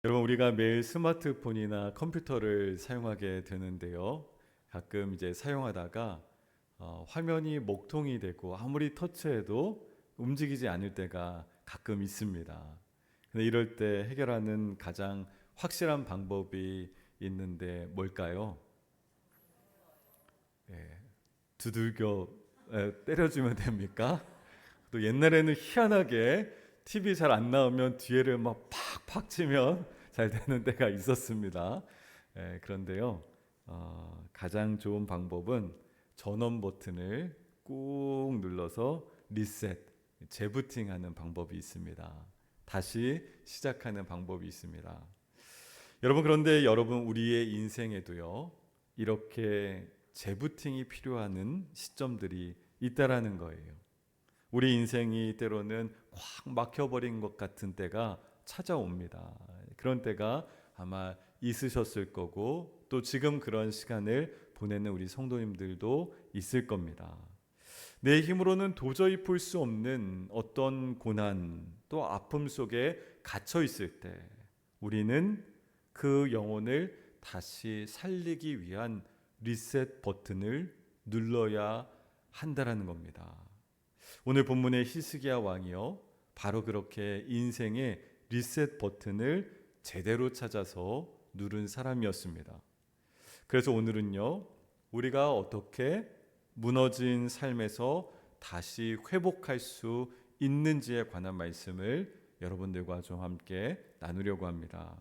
여러분, 우리가 매일 스마트폰이나 컴퓨터를 사용하게 되는데요. 가끔 이제 사용하다가 화면이 먹통이 되고 아무리 터치해도 움직이지 않을 때가 가끔 있습니다. 근데 이럴 때 해결하는 가장 확실한 방법이 있는데 뭘까요? 예, 두들겨 때려주면 됩니까? 또 옛날에는 희한하게 TV 잘 안 나오면 뒤에를 막 팍팍 치면 잘 되는 때가 있었습니다. 그런데요, 가장 좋은 방법은 전원 버튼을 꾹 눌러서 리셋, 재부팅하는 방법이 있습니다. 다시 시작하는 방법이 있습니다. 여러분, 그런데 여러분, 우리의 인생에도요, 이렇게 재부팅이 필요한 시점들이 있다라는 거예요. 우리 인생이 때로는 꽉 막혀버린 것 같은 때가 찾아옵니다. 그런 때가 아마 있으셨을 거고, 또 지금 그런 시간을 보내는 우리 성도님들도 있을 겁니다. 내 힘으로는 도저히 풀 수 없는 어떤 고난 또 아픔 속에 갇혀 있을 때 우리는 그 영혼을 다시 살리기 위한 리셋 버튼을 눌러야 한다라는 겁니다. 오늘 본문의 히스기야 왕이요, 바로 그렇게 인생의 리셋 버튼을 제대로 찾아서 누른 사람이었습니다. 그래서 오늘은요, 우리가 어떻게 무너진 삶에서 다시 회복할 수 있는지에 관한 말씀을 여러분들과 좀 함께 나누려고 합니다.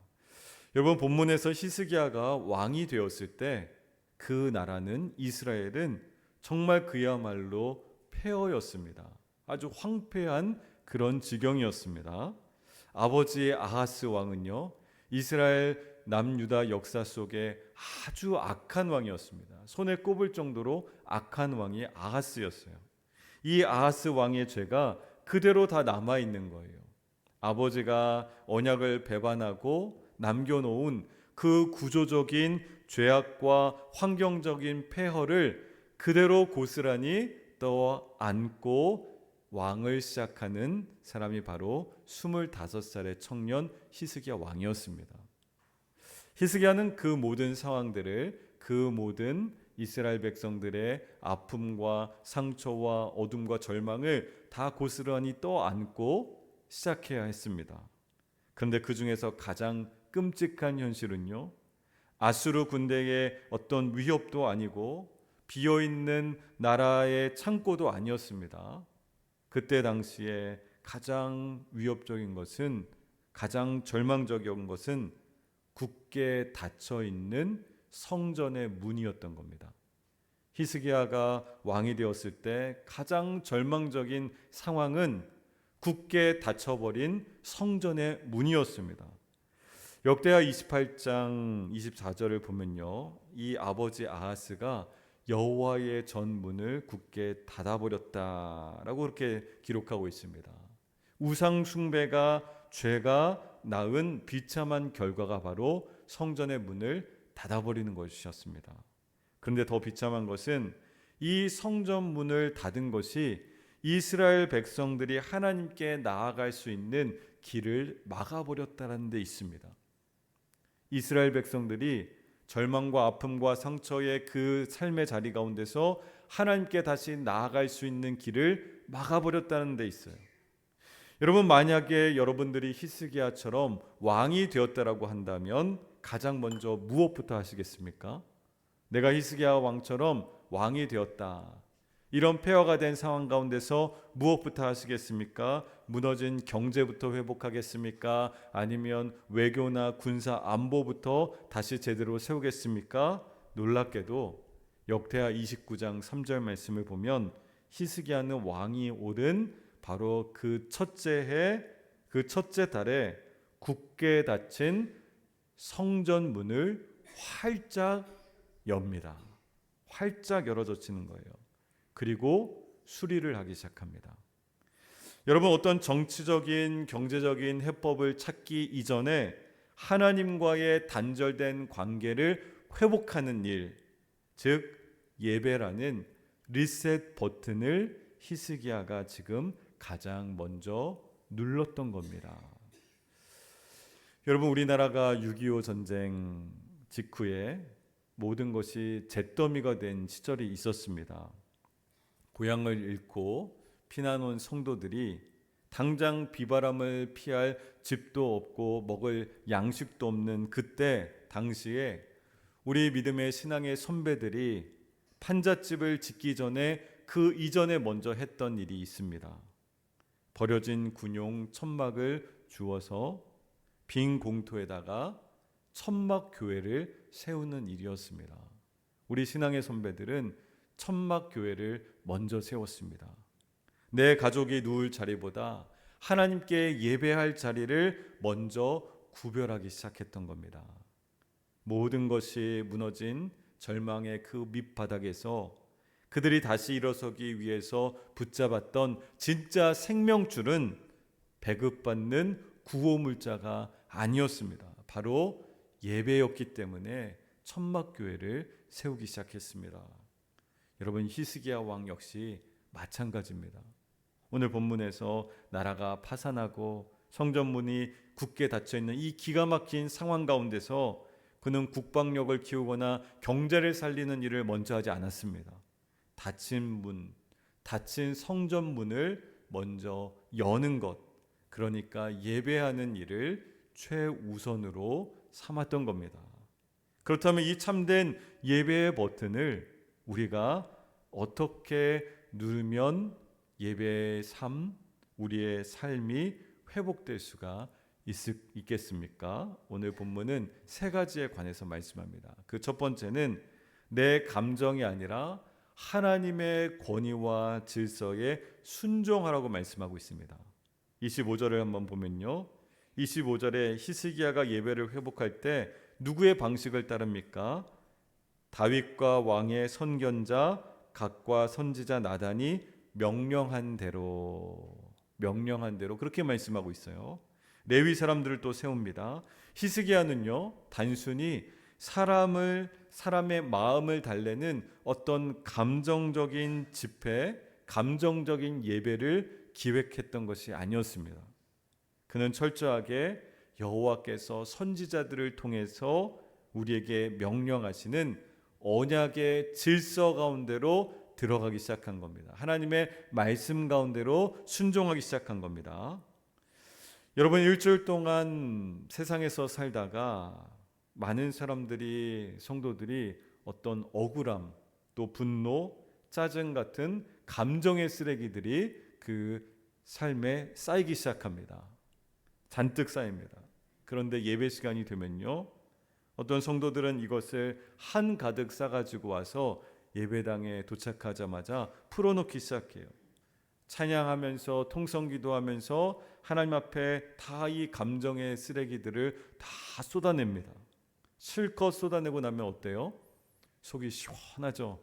여러분, 본문에서 히스기야가 왕이 되었을 때 그 나라는, 이스라엘은 정말 그야말로 폐허였습니다. 아주 황폐한 그런 지경이었습니다. 아버지 아하스 왕은요, 이스라엘 남유다 역사 속에 아주 악한 왕이었습니다. 손에 꼽을 정도로 악한 왕이 아하스였어요. 이 아하스 왕의 죄가 그대로 다 남아 있는 거예요. 아버지가 언약을 배반하고 남겨놓은 그 구조적인 죄악과 환경적인 폐허를 그대로 고스란히 또 안고 왕을 시작하는 사람이 바로 25살의 청년 히스기야 왕이었습니다. 히스기야는 그 모든 상황들을, 그 모든 이스라엘 백성들의 아픔과 상처와 어둠과 절망을 다 고스란히 떠안고 시작해야 했습니다. 그런데 그 중에서 가장 끔찍한 현실은요, 아수르 군대의 어떤 위협도 아니고 비어있는 나라의 창고도 아니었습니다. 그때 당시에 가장 위협적인 것은, 가장 절망적인 것은 굳게 닫혀 있는 성전의 문이었던 겁니다. 히스기야가 왕이 되었을 때 가장 절망적인 상황은 굳게 닫혀버린 성전의 문이었습니다. 역대하 28장 24절을 보면요, 이 아버지 아하스가 여호와의 전문을 굳게 닫아버렸다라고 그렇게 기록하고 있습니다. 우상 숭배가 죄가 낳은 비참한 결과가 바로 성전의 문을 닫아버리는 것이었습니다. 그런데 더 비참한 것은 이 성전 문을 닫은 것이 이스라엘 백성들이 하나님께 나아갈 수 있는 길을 막아버렸다는 데 있습니다. 이스라엘 백성들이 절망과 아픔과 상처의 그 삶의 자리 가운데서 하나님께 다시 나아갈 수 있는 길을 막아버렸다는 데 있어요. 여러분, 만약에 여러분들이 히스기야처럼 왕이 되었다라고 한다면 가장 먼저 무엇부터 하시겠습니까? 내가 히스기야 왕처럼 왕이 되었다, 이런 폐허가 된 상황 가운데서 무엇부터 하시겠습니까? 무너진 경제부터 회복하겠습니까? 아니면 외교나 군사 안보부터 다시 제대로 세우겠습니까? 놀랍게도 역대하 29장 3절 말씀을 보면 히스기야는 왕이 오른 바로 그 첫째 해, 그 첫째 달에 굳게 닫힌 성전 문을 활짝 엽니다. 활짝 열어젖히는 거예요. 그리고 수리를 하기 시작합니다. 여러분, 어떤 정치적인 경제적인 해법을 찾기 이전에 하나님과의 단절된 관계를 회복하는 일, 즉 예배라는 리셋 버튼을 히스기야가 지금 가장 먼저 눌렀던 겁니다. 여러분, 우리나라가 6.25 전쟁 직후에 모든 것이 잿더미가 된 시절이 있었습니다. 고향을 잃고 피난 온 성도들이 당장 비바람을 피할 집도 없고 먹을 양식도 없는 그때 당시에 우리 믿음의 신앙의 선배들이 판잣집을 짓기 전에 그 이전에 먼저 했던 일이 있습니다. 버려진 군용 천막을 주워서 빈 공터에다가 천막 교회를 세우는 일이었습니다. 우리 신앙의 선배들은 천막 교회를 먼저 세웠습니다. 내 가족이 누울 자리보다 하나님께 예배할 자리를 먼저 구별하기 시작했던 겁니다. 모든 것이 무너진 절망의 그 밑바닥에서 그들이 다시 일어서기 위해서 붙잡았던 진짜 생명줄은 배급받는 구호물자가 아니었습니다. 바로 예배였기 때문에 천막교회를 세우기 시작했습니다. 여러분, 히스기야 왕 역시 마찬가지입니다. 오늘 본문에서 나라가 파산하고 성전문이 굳게 닫혀있는 이 기가 막힌 상황 가운데서 그는 국방력을 키우거나 경제를 살리는 일을 먼저 하지 않았습니다. 닫힌 성전문을 먼저 여는 것, 그러니까 예배하는 일을 최우선으로 삼았던 겁니다. 그렇다면 이 참된 예배의 버튼을 우리가 어떻게 누르면 예배의 삶, 우리의 삶이 회복될 수가 있겠습니까? 오늘 본문은 세 가지에 관해서 말씀합니다. 그 첫 번째는 내 감정이 아니라 하나님의 권위와 질서에 순종하라고 말씀하고 있습니다. 25절을 한번 보면요, 25절에 히스기야가 예배를 회복할 때 누구의 방식을 따릅니까? 다윗과 왕의 선견자 갓과 선지자 나단이 명령한 대로 그렇게 말씀하고 있어요. 레위 사람들을 또 세웁니다. 히스기야는요, 단순히 사람의 마음을 달래는 어떤 감정적인 집회, 감정적인 예배를 기획했던 것이 아니었습니다. 그는 철저하게 여호와께서 선지자들을 통해서 우리에게 명령하시는 언약의 질서 가운데로 들어가기 시작한 겁니다. 하나님의 말씀 가운데로 순종하기 시작한 겁니다. 여러분, 일주일 동안 세상에서 살다가 많은 사람들이, 성도들이 어떤 억울함, 또 분노, 짜증 같은 감정의 쓰레기들이 그 삶에 쌓이기 시작합니다. 잔뜩 쌓입니다. 그런데 예배 시간이 되면요, 어떤 성도들은 이것을 한가득 싸가지고 와서 예배당에 도착하자마자 풀어놓기 시작해요. 찬양하면서 통성기도하면서 하나님 앞에 다 이 감정의 쓰레기들을 다 쏟아냅니다. 실컷 쏟아내고 나면 어때요? 속이 시원하죠.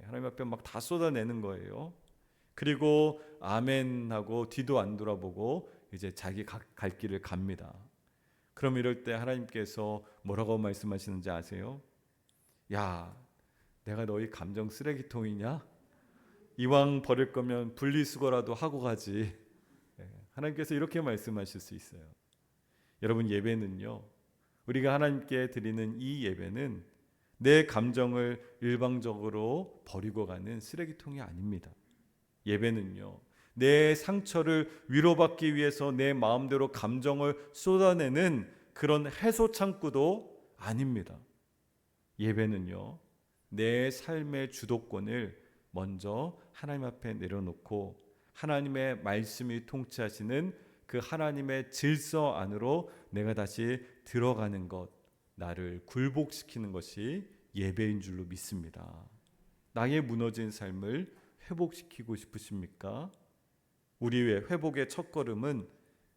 하나님 앞에 막 다 쏟아내는 거예요. 그리고 아멘 하고 뒤도 안 돌아보고 이제 자기 갈 길을 갑니다. 그럼 이럴 때 하나님께서 뭐라고 말씀하시는지 아세요? 야, 내가 너희 감정 쓰레기통이냐? 이왕 버릴 거면 분리수거라도 하고 가지. 하나님께서 이렇게 말씀하실 수 있어요. 여러분, 예배는요, 우리가 하나님께 드리는 이 예배는 내 감정을 일방적으로 버리고 가는 쓰레기통이 아닙니다. 예배는요, 내 상처를 위로받기 위해서 내 마음대로 감정을 쏟아내는 그런 해소 창구도 아닙니다. 예배는요, 내 삶의 주도권을 먼저 하나님 앞에 내려놓고 하나님의 말씀이 통치하시는 그 하나님의 질서 안으로 내가 다시 들어가는 것, 나를 굴복시키는 것이 예배인 줄로 믿습니다. 나의 무너진 삶을 회복시키고 싶으십니까? 우리의 회복의 첫걸음은,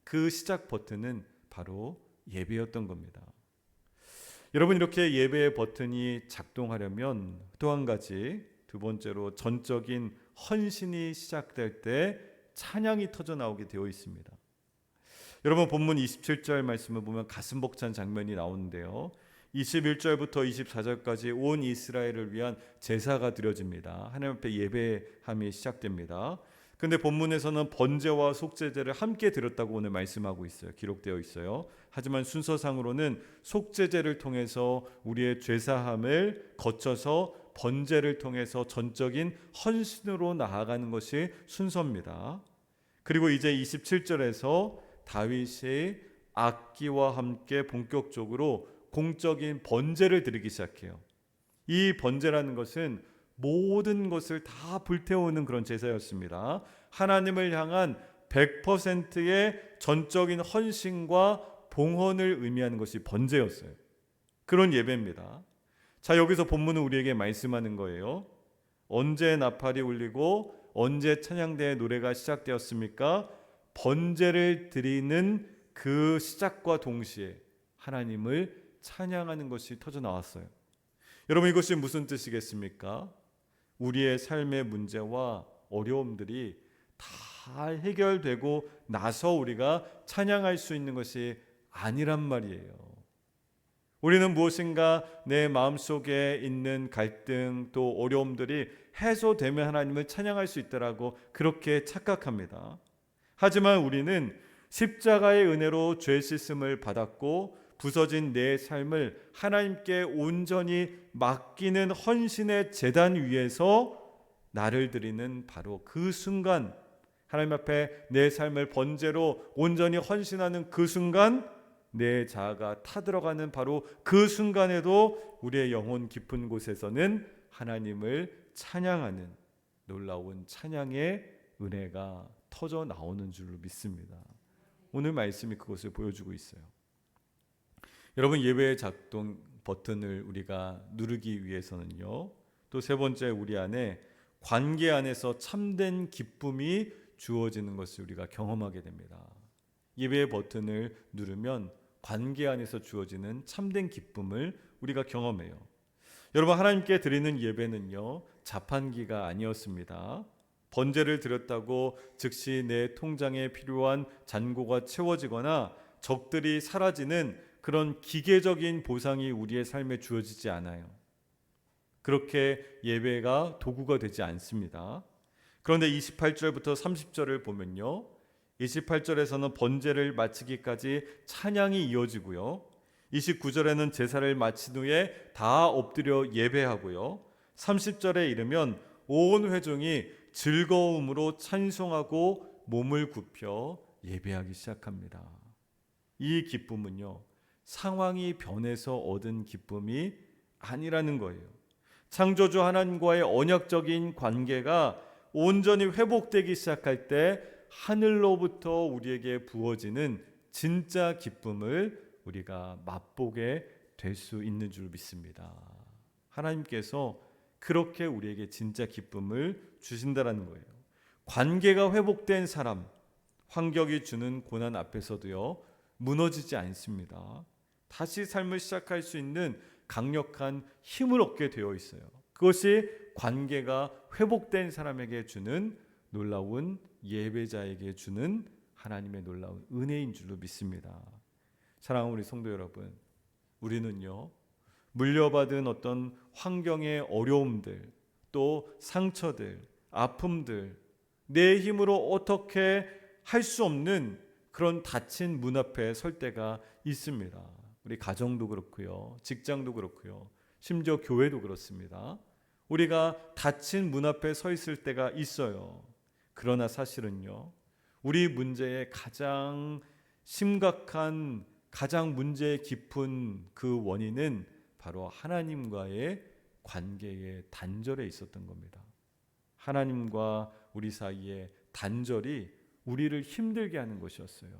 그 시작 버튼은 바로 예배였던 겁니다. 여러분, 이렇게 예배의 버튼이 작동하려면 또 한 가지, 두 번째로 전적인 헌신이 시작될 때 찬양이 터져 나오게 되어 있습니다. 여러분, 본문 27절 말씀을 보면 가슴 벅찬 장면이 나오는데요, 21절부터 24절까지 온 이스라엘을 위한 제사가 드려집니다. 하나님 앞에 예배함이 시작됩니다. 근데 본문에서는 번제와 속죄제를 함께 드렸다고 오늘 말씀하고 있어요. 기록되어 있어요. 하지만 순서상으로는 속죄제를 통해서 우리의 죄사함을 거쳐서 번제를 통해서 전적인 헌신으로 나아가는 것이 순서입니다. 그리고 이제 27절에서 다윗이 악기와 함께 본격적으로 공적인 번제를 드리기 시작해요. 이 번제라는 것은 모든 것을 다 불태우는 그런 제사였습니다. 하나님을 향한 100%의 전적인 헌신과 봉헌을 의미하는 것이 번제였어요. 그런 예배입니다. 자, 여기서 본문은 우리에게 말씀하는 거예요. 언제 나팔이 울리고 언제 찬양대의 노래가 시작되었습니까? 번제를 드리는 그 시작과 동시에 하나님을 찬양하는 것이 터져 나왔어요. 여러분, 이것이 무슨 뜻이겠습니까? 우리의 삶의 문제와 어려움들이 다 해결되고 나서 우리가 찬양할 수 있는 것이 아니란 말이에요. 우리는 무엇인가 내 마음속에 있는 갈등 또 어려움들이 해소되면 하나님을 찬양할 수 있다라고 그렇게 착각합니다. 하지만 우리는 십자가의 은혜로 죄 씻음을 받았고 부서진 내 삶을 하나님께 온전히 맡기는 헌신의 제단 위에서 나를 드리는 바로 그 순간, 하나님 앞에 내 삶을 번제로 온전히 헌신하는 그 순간, 내 자아가 타들어가는 바로 그 순간에도 우리의 영혼 깊은 곳에서는 하나님을 찬양하는 놀라운 찬양의 은혜가 터져 나오는 줄로 믿습니다. 오늘 말씀이 그것을 보여주고 있어요. 여러분, 예배의 작동 버튼을 우리가 누르기 위해서는요, 또 세 번째, 우리 안에 관계 안에서 참된 기쁨이 주어지는 것을 우리가 경험하게 됩니다. 예배의 버튼을 누르면 관계 안에서 주어지는 참된 기쁨을 우리가 경험해요. 여러분, 하나님께 드리는 예배는요, 자판기가 아니었습니다. 번제를 드렸다고 즉시 내 통장에 필요한 잔고가 채워지거나 적들이 사라지는 그런 기계적인 보상이 우리의 삶에 주어지지 않아요. 그렇게 예배가 도구가 되지 않습니다. 그런데 28절부터 30절을 보면요, 28절에서는 번제를 마치기까지 찬양이 이어지고요, 29절에는 제사를 마친 후에 다 엎드려 예배하고요, 30절에 이르면 온 회중이 즐거움으로 찬송하고 몸을 굽혀 예배하기 시작합니다. 이 기쁨은요, 상황이 변해서 얻은 기쁨이 아니라는 거예요. 창조주 하나님과의 언약적인 관계가 온전히 회복되기 시작할 때 하늘로부터 우리에게 부어지는 진짜 기쁨을 우리가 맛보게 될 수 있는 줄 믿습니다. 하나님께서 그렇게 우리에게 진짜 기쁨을 주신다라는 거예요. 관계가 회복된 사람, 환경이 주는 고난 앞에서도요, 무너지지 않습니다. 다시 삶을 시작할 수 있는 강력한 힘을 얻게 되어 있어요. 그것이 관계가 회복된 사람에게 주는 놀라운, 예배자에게 주는 하나님의 놀라운 은혜인 줄로 믿습니다. 사랑하는 우리 성도 여러분, 우리는요, 물려받은 어떤 환경의 어려움들, 또 상처들, 아픔들, 내 힘으로 어떻게 할 수 없는 그런 닫힌 문 앞에 설 때가 있습니다. 우리 가정도 그렇고요, 직장도 그렇고요, 심지어 교회도 그렇습니다. 우리가 닫힌 문 앞에 서 있을 때가 있어요. 그러나 사실은요, 우리 문제의 가장 심각한, 가장 문제 깊은 그 원인은 바로 하나님과의 관계의 단절에 있었던 겁니다. 하나님과 우리 사이의 단절이 우리를 힘들게 하는 것이었어요.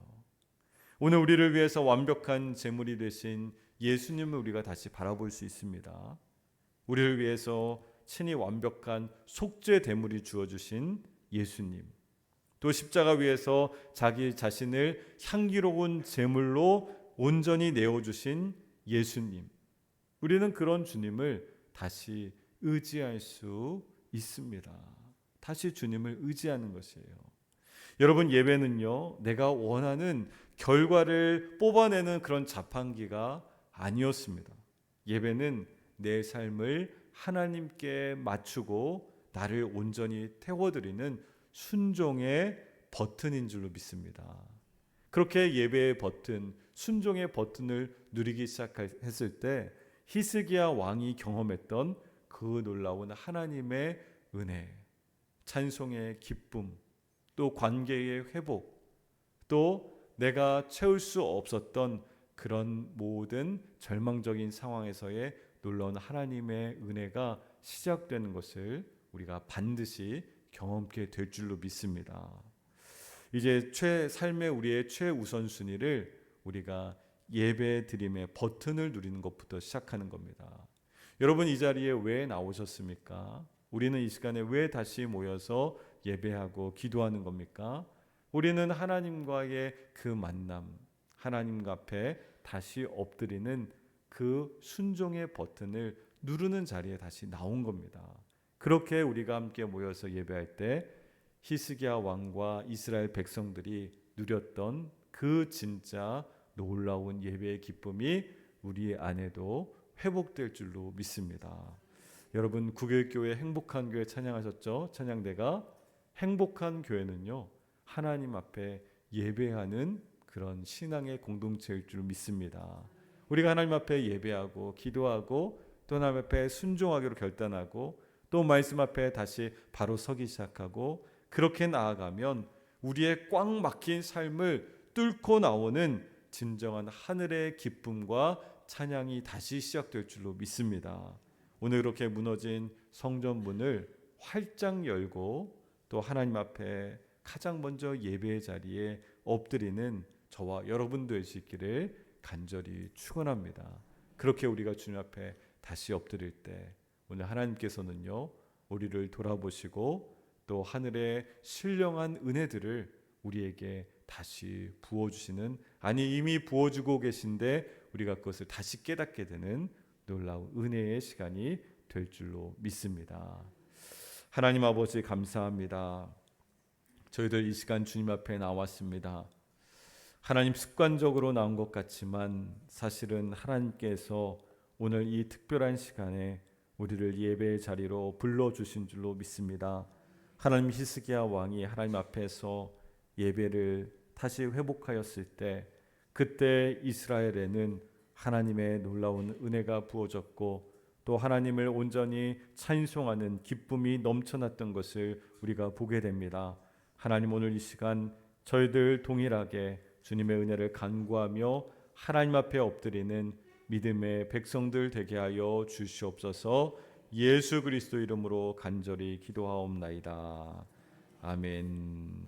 오늘 우리를 위해서 완벽한 제물이 되신 예수님을 우리가 다시 바라볼 수 있습니다. 우리를 위해서 친히 완벽한 속죄 제물이 주어주신 예수님, 또 십자가 위에서 자기 자신을 향기로운 제물로 온전히 내어주신 예수님, 우리는 그런 주님을 다시 의지할 수 있습니다. 다시 주님을 의지하는 것이에요. 여러분, 예배는요, 내가 원하는 결과를 뽑아내는 그런 자판기가 아니었습니다. 예배는 내 삶을 하나님께 맞추고 나를 온전히 태워드리는 순종의 버튼인 줄로 믿습니다. 그렇게 예배의 버튼, 순종의 버튼을 누리기 시작했을 때 히스기야 왕이 경험했던 그 놀라운 하나님의 은혜, 찬송의 기쁨, 또 관계의 회복, 또 내가 채울 수 없었던 그런 모든 절망적인 상황에서의 놀라운 하나님의 은혜가 시작되는 것을 우리가 반드시 경험하게 될 줄로 믿습니다. 이제 삶의 우리의 최우선순위를 우리가 예배 드림의 버튼을 누리는 것부터 시작하는 겁니다. 여러분 이 자리에 왜 나오셨습니까? 우리는 이 시간에 왜 다시 모여서 예배하고 기도하는 겁니까? 우리는 하나님과의 그 만남, 하나님 앞에 다시 엎드리는 그 순종의 버튼을 누르는 자리에 다시 나온 겁니다. 그렇게 우리가 함께 모여서 예배할 때 히스기야 왕과 이스라엘 백성들이 누렸던 그 진짜 놀라운 예배의 기쁨이 우리 안에도 회복될 줄로 믿습니다. 여러분 구결교회 행복한 교회 찬양하셨죠? 찬양대가 행복한 교회는요 하나님 앞에 예배하는 그런 신앙의 공동체일 줄 믿습니다. 우리가 하나님 앞에 예배하고 기도하고 또 하나님 앞에 순종하기로 결단하고 또 말씀 앞에 다시 바로 서기 시작하고 그렇게 나아가면 우리의 꽉 막힌 삶을 뚫고 나오는 진정한 하늘의 기쁨과 찬양이 다시 시작될 줄로 믿습니다. 오늘 이렇게 무너진 성전문을 활짝 열고 또 하나님 앞에 가장 먼저 예배의 자리에 엎드리는 저와 여러분 될 수 있기를 간절히 축원합니다. 그렇게 우리가 주님 앞에 다시 엎드릴 때 오늘 하나님께서는요 우리를 돌아보시고 또 하늘의 신령한 은혜들을 우리에게 다시 부어주시는, 아니 이미 부어주고 계신데 우리가 그것을 다시 깨닫게 되는 놀라운 은혜의 시간이 될 줄로 믿습니다. 하나님 아버지 감사합니다. 저희들 이 시간 주님 앞에 나왔습니다. 하나님 습관적으로 나온 것 같지만 사실은 하나님께서 오늘 이 특별한 시간에 우리를 예배의 자리로 불러주신 줄로 믿습니다. 하나님 히스기야 왕이 하나님 앞에서 예배를 다시 회복하였을 때 그때 이스라엘에는 하나님의 놀라운 은혜가 부어졌고 또 하나님을 온전히 찬송하는 기쁨이 넘쳐났던 것을 우리가 보게 됩니다. 하나님 오늘 이 시간 저희들 동일하게 주님의 은혜를 간구하며 하나님 앞에 엎드리는 믿음의 백성들 되게 하여 주시옵소서. 예수 그리스도 이름으로 간절히 기도하옵나이다. 아멘.